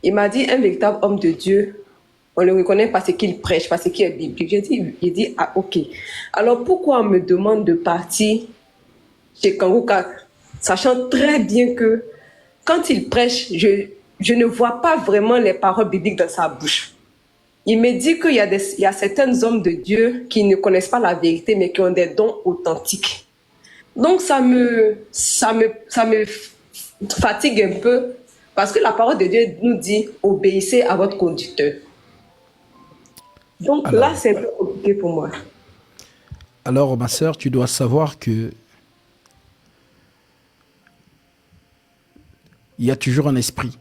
Il m'a dit, un véritable homme de Dieu, on le reconnaît parce qu'il prêche, parce qu'il est biblique. Il dit, ah ok. Alors pourquoi on me demande de partir chez Kangouka, sachant très bien que quand il prêche, je ne vois pas vraiment les paroles bibliques dans sa bouche. Il me dit qu'il y a certains hommes de Dieu qui ne connaissent pas la vérité, mais qui ont des dons authentiques. Donc ça me fatigue un peu, parce que la parole de Dieu nous dit, obéissez à votre conducteur. Donc Alors, là, c'est un peu compliqué pour moi. alors, ma sœur, tu dois savoir que il y a toujours un esprit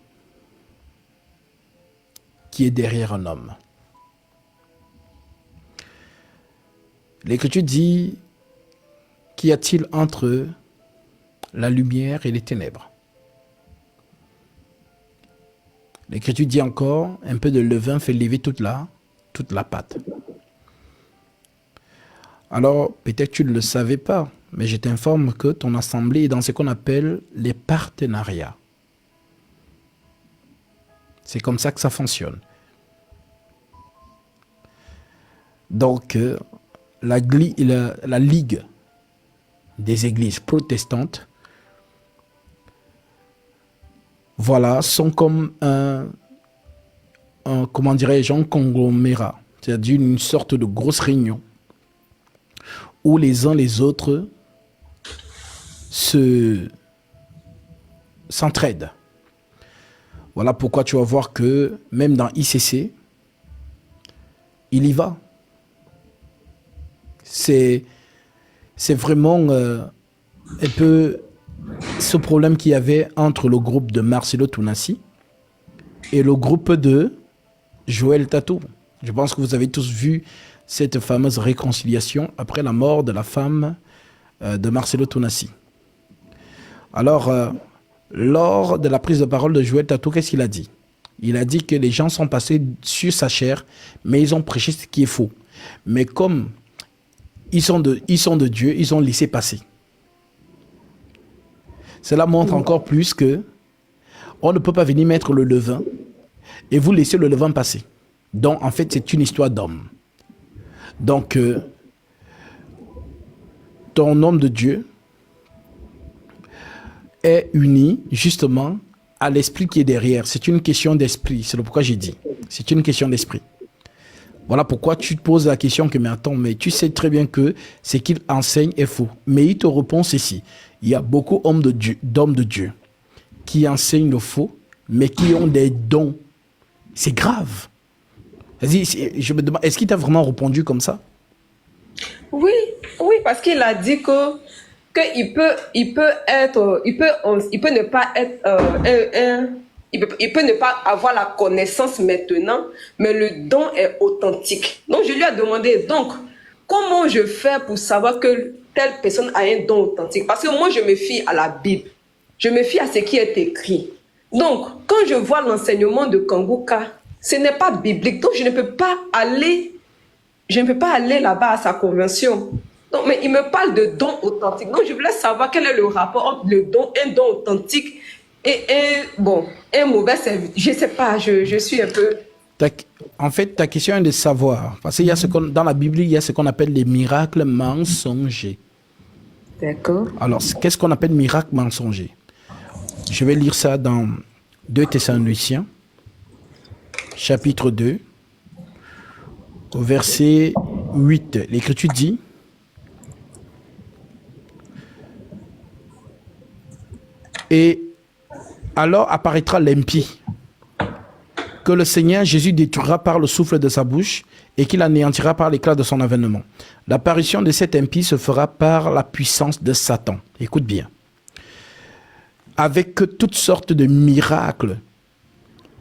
qui est derrière un homme. L'Écriture dit, qu'y a-t-il entre la lumière et les ténèbres? L'Écriture dit encore, un peu de levain fait lever toute la pâte. Alors, peut-être que tu ne le savais pas, mais je t'informe que ton assemblée est dans ce qu'on appelle les partenariats. C'est comme ça que ça fonctionne. Donc, la Ligue des églises protestantes, voilà, sont comme comment dirais-je, un conglomérat, c'est-à-dire une sorte de grosse réunion où les uns les autres s'entraident. Voilà pourquoi tu vas voir que même dans ICC, il y va. C'est vraiment un peu ce problème qu'il y avait entre le groupe de Marcelo Tounassi et le groupe de Joël Tatou. Je pense que vous avez tous vu cette fameuse réconciliation après la mort de la femme de Marcelo Tounassi. Alors, lors de la prise de parole de Joël Tatou, qu'est-ce qu'il a dit? Il a dit que les gens sont passés sur sa chair, mais ils ont prêché ce qui est faux. Mais comme ils sont de Dieu, ils ont laissé passer. Cela montre encore plus que on ne peut pas venir mettre le levain et vous laisser le levain passer. Donc, en fait, c'est une histoire d'homme. Donc, ton homme de Dieu est uni justement à l'esprit qui est derrière. C'est une question d'esprit. C'est pourquoi j'ai dit. C'est une question d'esprit. Voilà pourquoi tu te poses la question que, mais attends, mais tu sais très bien que ce qu'il enseigne est faux. Mais il te répond ceci. Il y a beaucoup d'hommes de Dieu qui enseignent le faux, mais qui ont des dons. C'est grave. Je me demande, est-ce qu'il t'a vraiment répondu comme ça? Oui, oui, parce qu'il a dit qu'il peut ne pas être il peut ne pas avoir la connaissance maintenant, mais le don est authentique. Donc je lui ai demandé, donc comment je fais pour savoir que telle personne a un don authentique? Parce que moi je me fie à la Bible, je me fie à ce qui est écrit. Donc quand je vois l'enseignement de Kangouka, ce n'est pas biblique, donc je ne peux pas aller là-bas à sa convention. Donc, mais il me parle de dons authentiques. Donc, je voulais savoir quel est le rapport entre un don authentique et un mauvais service. Je ne sais pas, je suis un peu... En fait, ta question est de savoir. Parce qu'il y a dans la Bible, il y a ce qu'on appelle les miracles mensongers. D'accord. Alors, qu'est-ce qu'on appelle miracle mensonger? Je vais lire ça dans 2 Thessaloniciens, chapitre 2, au verset 8. L'Écriture dit: et alors apparaîtra l'impie, que le Seigneur Jésus détruira par le souffle de sa bouche et qu'il anéantira par l'éclat de son avènement. L'apparition de cet impie se fera par la puissance de Satan. Écoute bien. Avec toutes sortes de miracles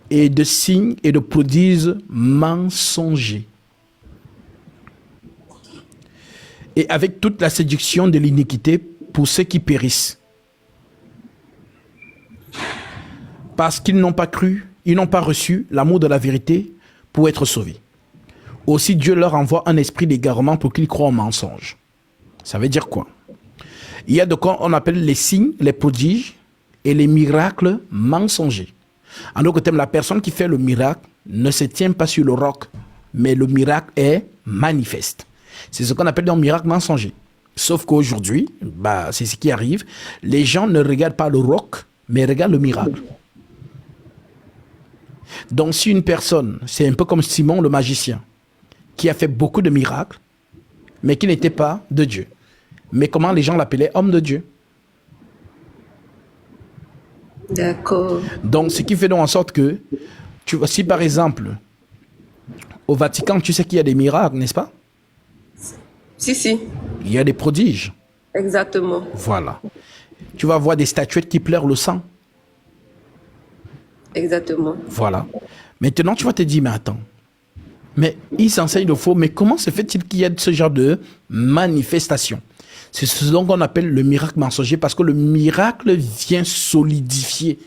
et de signes et de prodiges mensongers. Et avec toute la séduction de l'iniquité pour ceux qui périssent. Parce qu'ils n'ont pas cru, ils n'ont pas reçu l'amour de la vérité pour être sauvés. Aussi Dieu leur envoie un esprit d'égarement pour qu'ils croient au mensonge. Ça veut dire quoi? Il y a de quoi on appelle les signes, les prodiges et les miracles mensongers. En d'autres termes, la personne qui fait le miracle ne se tient pas sur le roc, mais le miracle est manifeste. C'est ce qu'on appelle un miracle mensonger. Sauf qu'aujourd'hui, c'est ce qui arrive, les gens ne regardent pas le roc, mais regardent le miracle. Donc si une personne, c'est un peu comme Simon le magicien, qui a fait beaucoup de miracles, mais qui n'était pas de Dieu. Mais comment les gens l'appelaient? Homme de Dieu. D'accord. Donc ce qui fait donc en sorte que, tu vois, si par exemple, au Vatican, tu sais qu'il y a des miracles, n'est-ce pas? Si. Il y a des prodiges. Exactement. Voilà. Tu vas voir des statuettes qui pleurent le sang. Exactement. Voilà. Maintenant, tu vas te dire, mais attends. Mais ils enseignent le faux, mais comment se fait-il qu'il y ait ce genre de manifestation? C'est ce qu'on appelle le miracle mensonger, parce que le miracle vient solidifier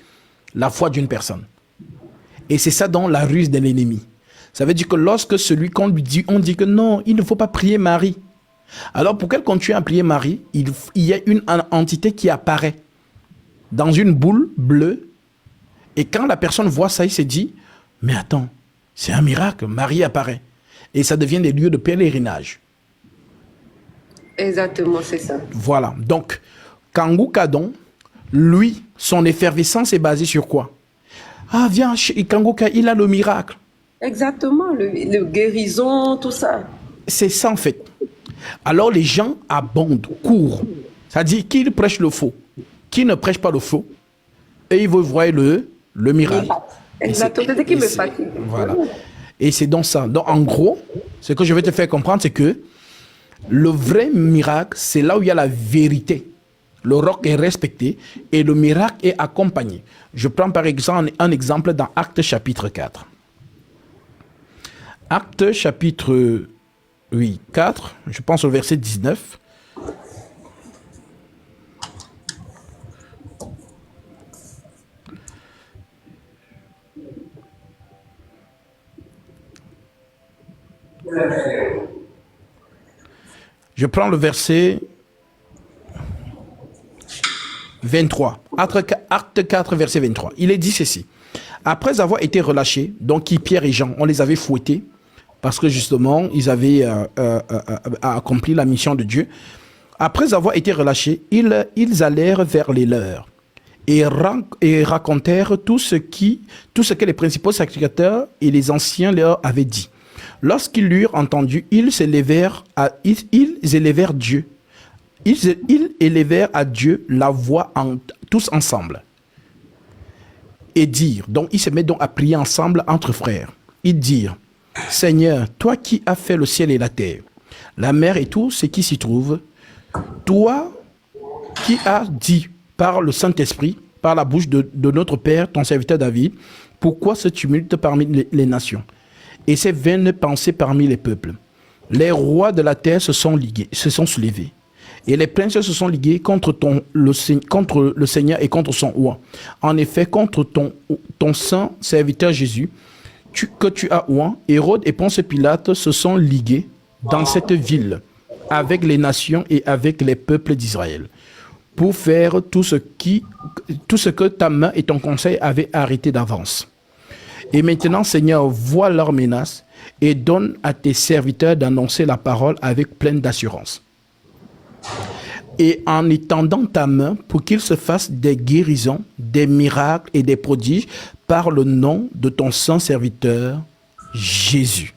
la foi d'une personne. Et c'est ça dans la ruse de l'ennemi. Ça veut dire que lorsque celui qu'on lui dit, on dit que non, il ne faut pas prier Marie. Alors pour qu'elle continue à prier Marie, il y a une entité qui apparaît dans une boule bleue. Et quand la personne voit ça, il se dit, mais attends, c'est un miracle, Marie apparaît. Et ça devient des lieux de pèlerinage. Exactement, c'est ça. Voilà. Donc, Kangou Kadon, lui, son effervescence est basée sur quoi? Ah, viens, Kangou Kadon, il a le miracle. Exactement, le guérison, tout ça. C'est ça, en fait. Alors, les gens abondent, courent. C'est-à-dire qu'ils prêchent le faux. Qui ne prêche pas le faux, et ils veulent voir le miracle. Exactement, c'est ce qui me fatigue. Voilà. Et c'est donc ça. Donc, en gros, ce que je vais te faire comprendre, c'est que le vrai miracle, c'est là où il y a la vérité. Le roc est respecté et le miracle est accompagné. Je prends par exemple un exemple dans Actes chapitre 4. Actes chapitre 4, je pense au verset 19. Je prends le verset 23. Acte 4, verset 23. Il est dit ceci. Après avoir été relâchés, donc Pierre et Jean, on les avait fouettés parce que justement, ils avaient accompli la mission de Dieu. Après avoir été relâchés, ils allèrent vers les leurs et racontèrent tout ce que les principaux sacrificateurs et les anciens leur avaient dit. Lorsqu'ils l'eurent entendu, ils élevèrent à Dieu. Ils élevèrent à Dieu la voix tous ensemble. Et dirent, donc ils se mettent donc à prier ensemble entre frères. Ils dirent, Seigneur, toi qui as fait le ciel et la terre, la mer et tout ce qui s'y trouve, toi qui as dit par le Saint-Esprit, par la bouche de notre Père, ton serviteur David, pourquoi ce tumulte parmi les nations et ces vaines pensées parmi les peuples? Les rois de la terre se sont soulevés. Et les princes se sont ligués contre le Seigneur et contre son roi. En effet, contre ton saint serviteur Jésus, que tu as oint, Hérode et Ponce Pilate se sont ligués dans cette ville avec les nations et avec les peuples d'Israël pour faire tout ce que ta main et ton conseil avaient arrêté d'avance. Et maintenant, Seigneur, vois leurs menaces et donne à tes serviteurs d'annoncer la parole avec pleine d'assurance. Et en étendant ta main pour qu'il se fasse des guérisons, des miracles et des prodiges par le nom de ton saint serviteur Jésus.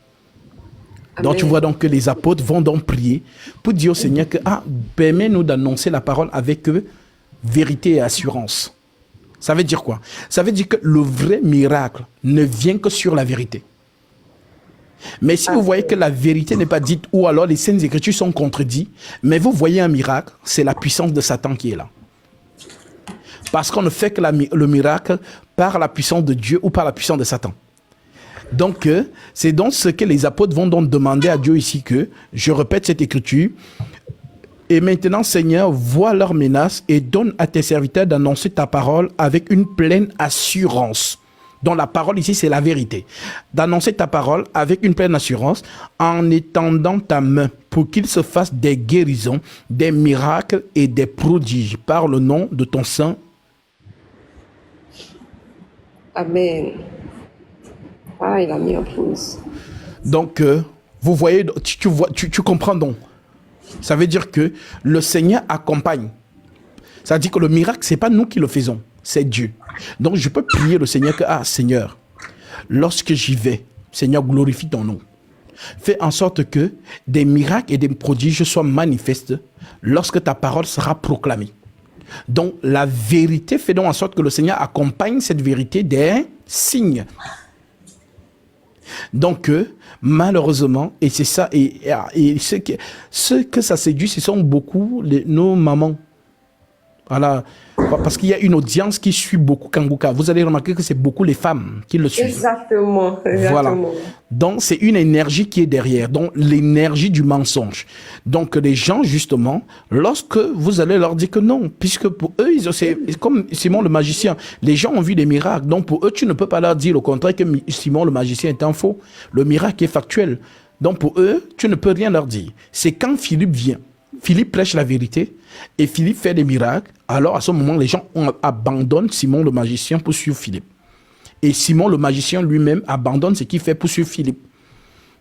Amen. Donc tu vois donc que les apôtres vont donc prier pour dire au Seigneur que permets-nous d'annoncer la parole avec vérité et assurance. Ça veut dire quoi? Ça veut dire que le vrai miracle ne vient que sur la vérité. Mais si vous voyez que la vérité n'est pas dite, ou alors les Saintes Écritures sont contredites, mais vous voyez un miracle, c'est la puissance de Satan qui est là. Parce qu'on ne fait que le miracle par la puissance de Dieu ou par la puissance de Satan. Donc, c'est donc ce que les apôtres vont donc demander à Dieu ici que, je répète cette écriture, et maintenant, Seigneur, vois leurs menaces et donne à tes serviteurs d'annoncer ta parole avec une pleine assurance. Donc la parole ici, c'est la vérité. D'annoncer ta parole avec une pleine assurance en étendant ta main pour qu'il se fasse des guérisons, des miracles et des prodiges par le nom de ton Saint. Amen. Ah, il a mis en pause. Donc, vous voyez, tu comprends donc. Ça veut dire que le Seigneur accompagne. Ça veut dire que le miracle, ce n'est pas nous qui le faisons, c'est Dieu. Donc, je peux prier le Seigneur que, ah Seigneur, lorsque j'y vais, Seigneur, glorifie ton nom. Fais en sorte que des miracles et des prodiges soient manifestes lorsque ta parole sera proclamée. Donc, la vérité fait donc en sorte que le Seigneur accompagne cette vérité des signes. Donc, malheureusement, et c'est ça, et ce que ça séduit, ce sont beaucoup nos mamans. Voilà, parce qu'il y a une audience qui suit beaucoup Kangouka. Vous allez remarquer que c'est beaucoup les femmes qui le suivent. Exactement. Voilà. Donc, c'est une énergie qui est derrière. Donc, l'énergie du mensonge. Donc, les gens, justement, lorsque vous allez leur dire que non, puisque pour eux, c'est comme Simon le magicien. Les gens ont vu des miracles. Donc, pour eux, tu ne peux pas leur dire au contraire que Simon le magicien est un faux. Le miracle est factuel. Donc, pour eux, tu ne peux rien leur dire. C'est quand Philippe vient. Philippe prêche la vérité et Philippe fait des miracles. Alors, à ce moment, les gens abandonnent Simon le magicien pour suivre Philippe. Et Simon le magicien lui-même abandonne ce qu'il fait pour suivre Philippe.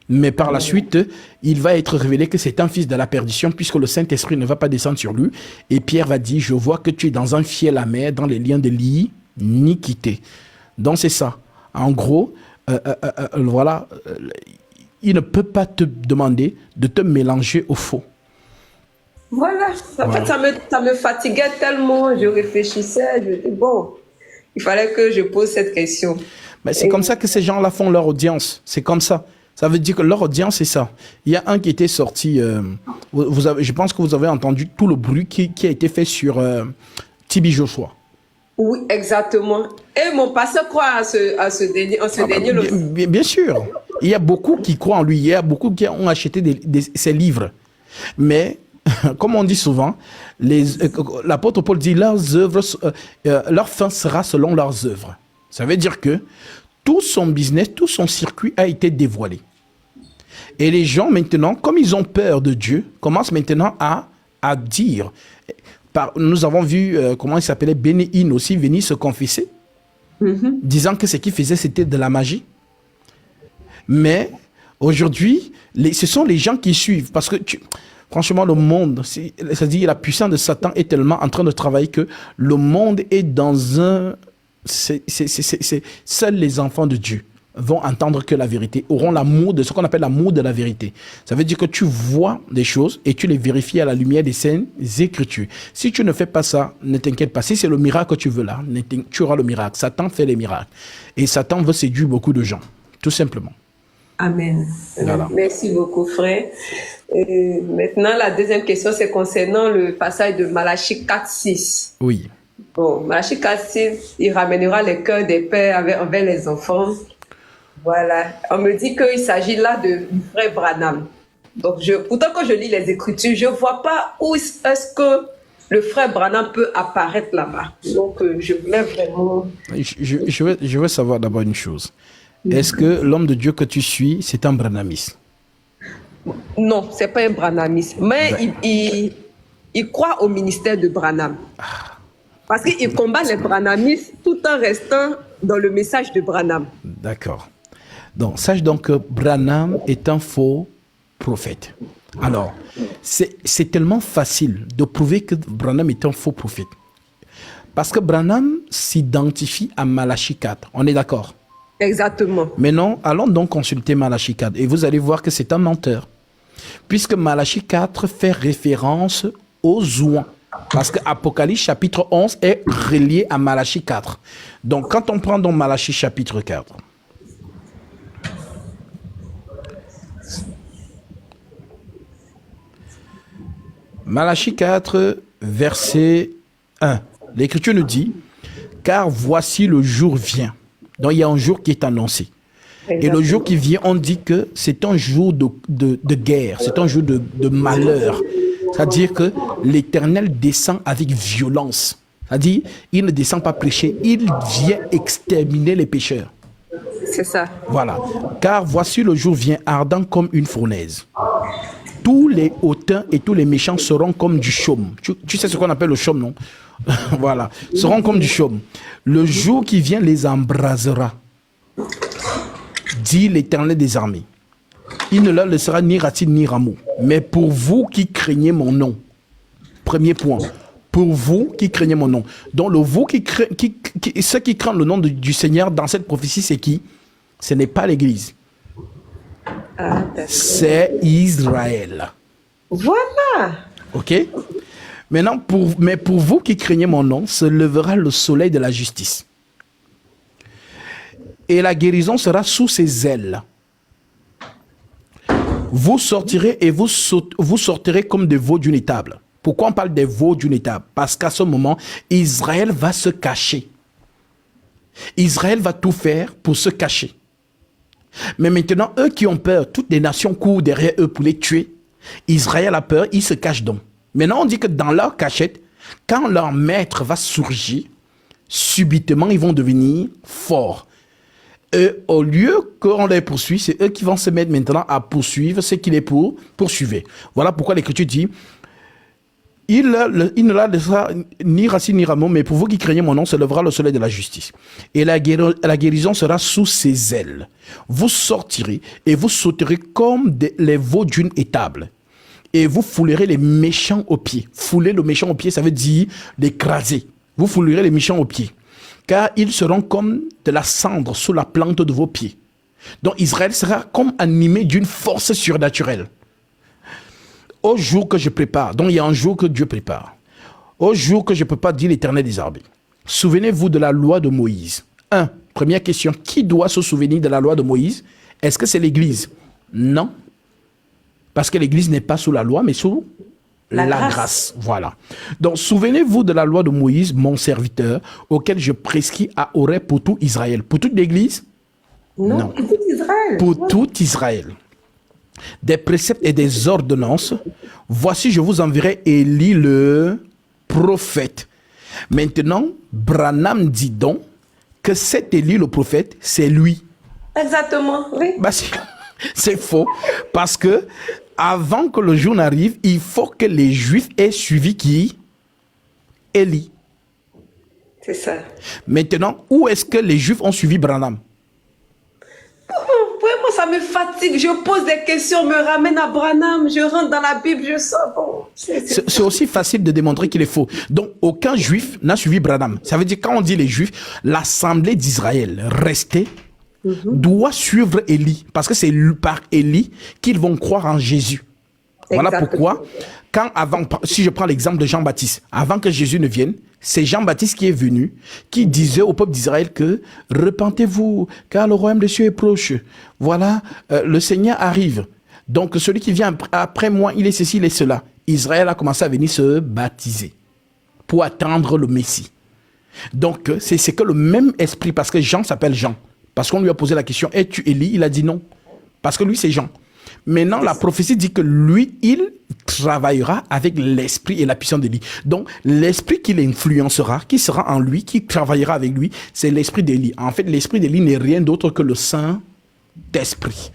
Mais par la suite, il va être révélé que c'est un fils de la perdition puisque le Saint-Esprit ne va pas descendre sur lui. Et Pierre va dire, je vois que tu es dans un fiel amer, dans les liens de l'iniquité. Donc c'est ça. En gros, voilà, il ne peut pas te demander de te mélanger au faux. Voilà. En fait, ça me fatiguait tellement. Je réfléchissais. Je dis, bon, il fallait que je pose cette question. Mais c'est comme ça que ces gens-là font leur audience. C'est comme ça. Ça veut dire que leur audience, c'est ça. Il y a un qui était sorti. Je pense que vous avez entendu tout le bruit qui a été fait sur Tibi Joshua. Oui, exactement. Et mon pasteur croit en ce dernier. Bien sûr. Il y a beaucoup qui croient en lui. Il y a beaucoup qui ont acheté ses livres. Mais, comme on dit souvent, l'apôtre Paul dit leur fin sera selon leurs œuvres. Ça veut dire que tout son business, tout son circuit a été dévoilé. Et les gens maintenant, comme ils ont peur de Dieu, commencent maintenant à dire. Nous avons vu, comment il s'appelait, Benny Hinn aussi venir se confesser, disant que ce qu'il faisait, c'était de la magie. Mais aujourd'hui, ce sont les gens qui suivent. Parce que, franchement, le monde, c'est-à-dire la puissance de Satan est tellement en train de travailler que le monde est dans un... Seuls les enfants de Dieu vont entendre que la vérité, auront l'amour de ce qu'on appelle l'amour de la vérité. Ça veut dire que tu vois des choses et tu les vérifies à la lumière des saintes écritures. Si tu ne fais pas ça, ne t'inquiète pas. Si c'est le miracle que tu veux là, tu auras le miracle. Satan fait les miracles. Et Satan veut séduire beaucoup de gens, tout simplement. Amen. Voilà. Merci beaucoup, frère. Maintenant, la deuxième question, c'est concernant le passage de Malachie 4:6. Oui. Bon, Malachie 4:6, il ramènera les cœurs des pères envers les enfants. Voilà. On me dit qu'il s'agit là du frère Branham. Donc, pourtant, quand je lis les Écritures, je ne vois pas où est-ce que le frère Branham peut apparaître là-bas. Donc, je voulais vraiment... Je veux savoir d'abord une chose. Est-ce que l'homme de Dieu que tu suis, c'est un branhamiste? Non, ce n'est pas un branhamiste. Mais il croit au ministère de Branham. Parce qu'il combat les branhamistes tout en restant dans le message de Branham. D'accord. Donc, sache donc que Branham est un faux prophète. Alors, c'est tellement facile de prouver que Branham est un faux prophète. Parce que Branham s'identifie à Malachie 4. On est d'accord? Exactement. Maintenant, allons donc consulter Malachie 4 et vous allez voir que c'est un menteur. Puisque Malachie 4 fait référence aux oins. Parce que Apocalypse chapitre 11 est relié à Malachie 4. Donc, quand on prend donc Malachie chapitre 4, Malachie 4, verset 1, l'Écriture nous dit, « Car voici le jour vient. » Donc, il y a un jour qui est annoncé. Exactement. Et le jour qui vient, on dit que c'est un jour de guerre, c'est un jour de malheur. C'est-à-dire que l'Éternel descend avec violence. C'est-à-dire, il ne descend pas prêcher, il vient exterminer les pécheurs. C'est ça. Voilà. Car voici le jour vient ardent comme une fournaise. tous les hautains et tous les méchants seront comme du chaume. Tu sais ce qu'on appelle le chaume, non? Voilà, seront comme du chaume. Le jour qui vient les embrasera, dit l'Éternel des armées. Il ne leur laissera ni racine ni rameau. Mais pour vous qui craignez mon nom, premier point, pour vous qui craignez mon nom. Donc le vous ceux qui craignent le nom du Seigneur dans cette prophétie, c'est qui? Ce n'est pas l'Église. C'est Israël. Voilà. Ok? Maintenant, mais pour vous qui craignez mon nom, se lèvera le soleil de la justice. Et la guérison sera sous ses ailes. Vous sortirez et vous sortirez comme des veaux d'une étable. Pourquoi on parle des veaux d'une étable? Parce qu'à ce moment, Israël va se cacher. Israël va tout faire pour se cacher. Mais maintenant, eux qui ont peur, toutes les nations courent derrière eux pour les tuer. Israël a peur, ils se cachent donc. Maintenant, on dit que dans leur cachette, quand leur maître va surgir, subitement, ils vont devenir forts. Eux, au lieu qu'on les poursuive, c'est eux qui vont se mettre maintenant à poursuivre ce qui les poursuivait. Voilà pourquoi l'Écriture dit, il ne la laissera ni racine ni rameau, mais pour vous qui craignez mon nom, se lèvera le soleil de la justice. Et la guérison sera sous ses ailes. Vous sortirez et vous sauterez comme les veaux d'une étable. Et vous foulerez les méchants aux pieds. Fouler le méchant aux pieds, ça veut dire l'écraser. Vous foulerez les méchants aux pieds. Car ils seront comme de la cendre sous la plante de vos pieds. Donc Israël sera comme animé d'une force surnaturelle. Au jour que je prépare, donc il y a un jour que Dieu prépare. Au jour que je prépare, dit l'Éternel des armées. Souvenez-vous de la loi de Moïse. Première question, qui doit se souvenir de la loi de Moïse? Est-ce que c'est l'Église? Non. Parce que l'Église n'est pas sous la loi, mais sous la grâce. Voilà. Donc, souvenez-vous de la loi de Moïse, mon serviteur, auquel je prescris à Horeb pour tout Israël. Pour toute l'Église? Non. Pour tout Israël. Pour tout Israël. Des préceptes et des ordonnances. Voici, je vous enverrai Élie le prophète. Maintenant, Branham dit donc que cet Élie le prophète, c'est lui. Exactement, oui. Bah, c'est faux. Parce que avant que le jour n'arrive, il faut que les Juifs aient suivi qui? Élie. C'est ça. Maintenant, où est-ce que les Juifs ont suivi Branham? Vraiment, ça me fatigue. Je pose des questions, me ramène à Branham, je rentre dans la Bible, je sors. Bon, c'est aussi facile de démontrer qu'il est faux. Donc, aucun Juif n'a suivi Branham. Ça veut dire, quand on dit les Juifs, l'assemblée d'Israël restée doit suivre Élie. Parce que c'est par Élie qu'ils vont croire en Jésus. Voilà pourquoi, si je prends l'exemple de Jean-Baptiste, avant que Jésus ne vienne, c'est Jean-Baptiste qui est venu, qui disait au peuple d'Israël que repentez-vous, car le royaume des cieux est proche. Voilà, le Seigneur arrive. Donc celui qui vient après moi, il est ceci, il est cela. Israël a commencé à venir se baptiser pour attendre le Messie. Donc c'est que le même esprit, parce que Jean s'appelle Jean, parce qu'on lui a posé la question, es-tu Élie? Il a dit non, parce que lui c'est Jean. Maintenant, la prophétie dit que lui, il travaillera avec l'esprit et la puissance d'Élie. Donc, l'esprit qui l'influencera, qui sera en lui, qui travaillera avec lui, c'est l'esprit d'Élie. En fait, l'esprit d'Élie n'est rien d'autre que le Saint-Esprit.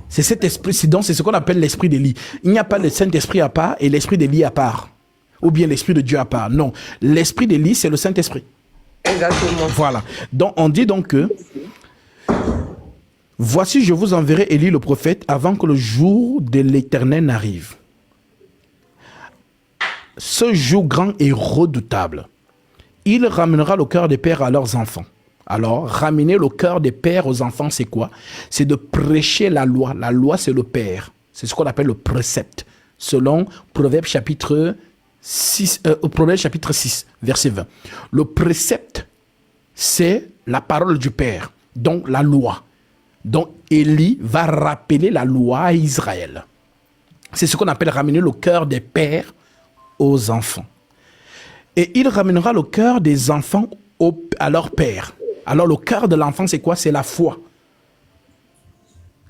C'est cet esprit, c'est ce qu'on appelle l'esprit d'Élie. Il n'y a pas le Saint-Esprit à part et l'esprit d'Élie à part. Ou bien l'esprit de Dieu à part. Non, l'esprit d'Élie, c'est le Saint-Esprit. Exactement. Voilà. Donc, on dit donc que voici, je vous enverrai Élie le prophète avant que le jour de l'Éternel n'arrive. Ce jour grand et redoutable, il ramènera le cœur des pères à leurs enfants. Alors, ramener le cœur des pères aux enfants, c'est quoi? C'est de prêcher la loi. La loi, c'est le père. C'est ce qu'on appelle le précepte. Selon Proverbe chapitre 6, verset 20. Le précepte, c'est la parole du père. Donc, la loi. Donc, Élie va rappeler la loi à Israël. C'est ce qu'on appelle ramener le cœur des pères aux enfants. Et il ramènera le cœur des enfants à leur père. Alors, le cœur de l'enfant, c'est quoi? C'est la foi.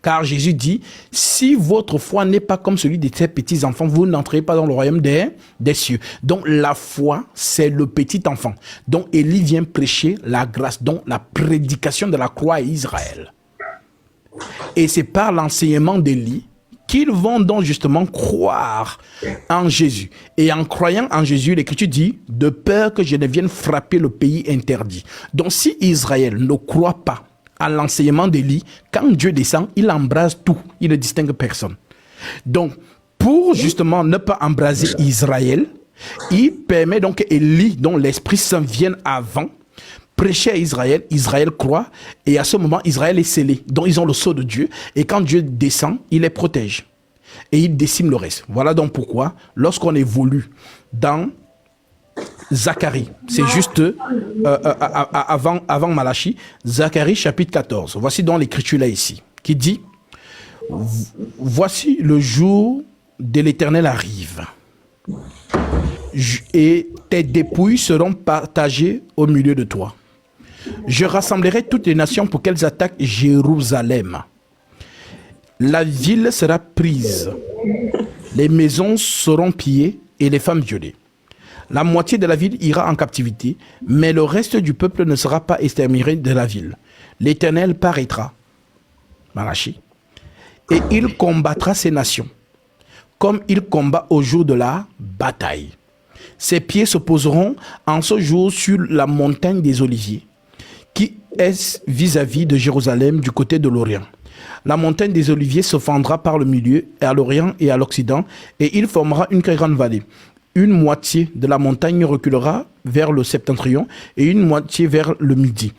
Car Jésus dit, si votre foi n'est pas comme celui de ces petits enfants, vous n'entrez pas dans le royaume des cieux. Donc, la foi, c'est le petit enfant. Donc, Élie vient prêcher la grâce, donc la prédication de la croix à Israël. Et c'est par l'enseignement d'Élie qu'ils vont donc justement croire en Jésus. Et en croyant en Jésus, l'Écriture dit, de peur que je ne vienne frapper le pays interdit. Donc si Israël ne croit pas à l'enseignement d'Élie, quand Dieu descend, il embrase tout, il ne distingue personne. Donc, pour justement ne pas embraser Israël, il permet donc qu'Élie, dont l'Esprit Saint vienne avant, prêcher à Israël, Israël croit, et à ce moment, Israël est scellé. Donc, ils ont le sceau de Dieu, et quand Dieu descend, il les protège. Et il décime le reste. Voilà donc pourquoi, lorsqu'on évolue dans Zacharie, c'est juste avant Malachie, Zacharie chapitre 14. Voici donc l'écriture là ici, qui dit, voici le jour de l'Éternel arrive, et tes dépouilles seront partagées au milieu de toi. Je rassemblerai toutes les nations pour qu'elles attaquent Jérusalem. La ville sera prise, les maisons seront pillées et les femmes violées. La moitié de la ville ira en captivité, mais le reste du peuple ne sera pas exterminé de la ville. L'Éternel paraîtra, Malachie, et il combattra ces nations, comme il combat au jour de la bataille. Ses pieds se poseront en ce jour sur la montagne des Oliviers, qui est vis-à-vis de Jérusalem du côté de l'Orient. La montagne des Oliviers se fendra par le milieu, à l'Orient et à l'Occident, et il formera une très grande vallée. Une moitié de la montagne reculera vers le septentrion et une moitié vers le midi.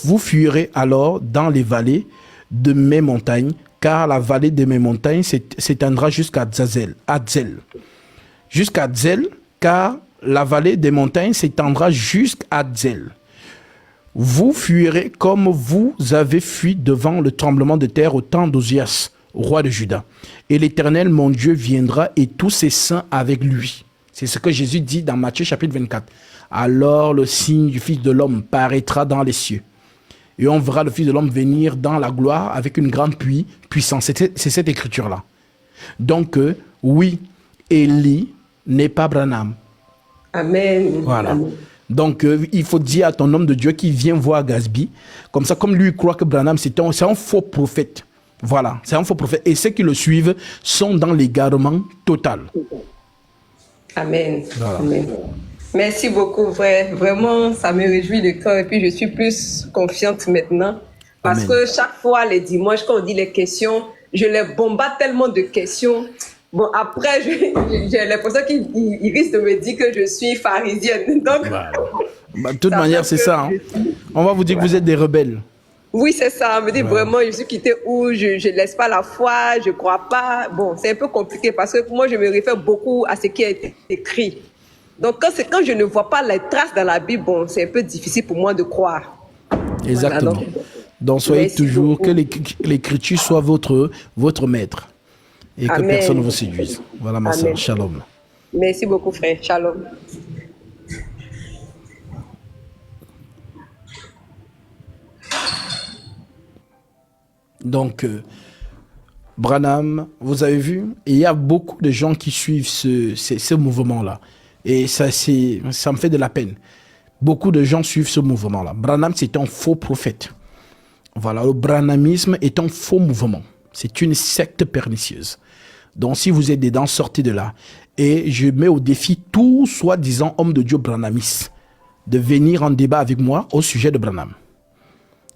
Vous fuirez alors dans les vallées de mes montagnes, car la vallée de mes montagnes s'étendra jusqu'à Adzel. Jusqu'à Adzel, car la vallée des montagnes s'étendra jusqu'à Adzel. Vous fuirez comme vous avez fui devant le tremblement de terre au temps d'Ozias, roi de Juda. Et l'Éternel, mon Dieu, viendra et tous ses saints avec lui. C'est ce que Jésus dit dans Matthieu chapitre 24. Alors le signe du Fils de l'homme paraîtra dans les cieux. Et on verra le Fils de l'homme venir dans la gloire avec une grande puissance. C'est cette écriture-là. Donc, oui, Élie n'est pas Branham. Amen. Voilà. Amen. Donc, il faut dire à ton homme de Dieu qui vient voir Gasby, comme ça, comme lui il croit que Branham, c'est un faux prophète. Voilà, c'est un faux prophète. Et ceux qui le suivent sont dans l'égarement total. Amen. Voilà. Amen. Merci beaucoup, frère. Vraiment, ça me réjouit le cœur. Et puis, je suis plus confiante maintenant. Parce Amen. que chaque fois, les dimanches, quand on dit les questions, je les bombarde tellement de questions. Bon, après, j'ai l'impression qu'il risque de me dire que je suis pharisienne. Donc, Voilà. De toute manière, c'est ça. Hein. On va vous dire que vous êtes des rebelles. oui, c'est ça. On me dit vraiment, je suis quitté où je ne laisse pas la foi, je ne crois pas. Bon, c'est un peu compliqué parce que moi, je me réfère beaucoup à ce qui a été écrit. Donc, quand je ne vois pas les traces dans la Bible, bon, c'est un peu difficile pour moi de croire. Exactement. Voilà, donc, soyez merci toujours beaucoup. que l'écriture soit votre maître et que Amen. personne ne vous séduise. Voilà ma Amen. soeur. Shalom. Merci beaucoup, frère. Shalom. Donc, Branham, vous avez vu, il y a beaucoup de gens qui suivent ce mouvement-là. Et ça me fait de la peine. Beaucoup de gens suivent ce mouvement-là. Branham, c'est un faux prophète. Voilà, le branhamisme est un faux mouvement. C'est une secte pernicieuse. Donc, si vous êtes dedans, sortez de là. Et je mets au défi tout soi-disant homme de Dieu branhamiste de venir en débat avec moi au sujet de Branham.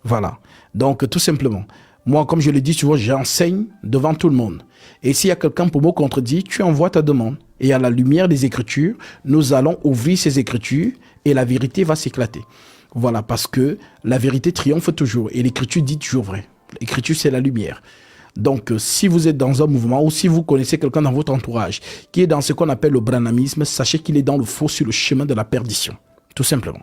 Voilà. Donc, tout simplement. Moi, comme je le dis souvent, j'enseigne devant tout le monde. Et s'il y a quelqu'un pour me contredire, tu envoies ta demande. Et à la lumière des Écritures, nous allons ouvrir ces Écritures et la vérité va s'éclater. Voilà, parce que la vérité triomphe toujours. Et l'Écriture dit toujours vrai. L'Écriture, c'est la lumière. Donc, si vous êtes dans un mouvement ou si vous connaissez quelqu'un dans votre entourage qui est dans ce qu'on appelle le branhamisme, sachez qu'il est dans le faux sur le chemin de la perdition. Tout simplement.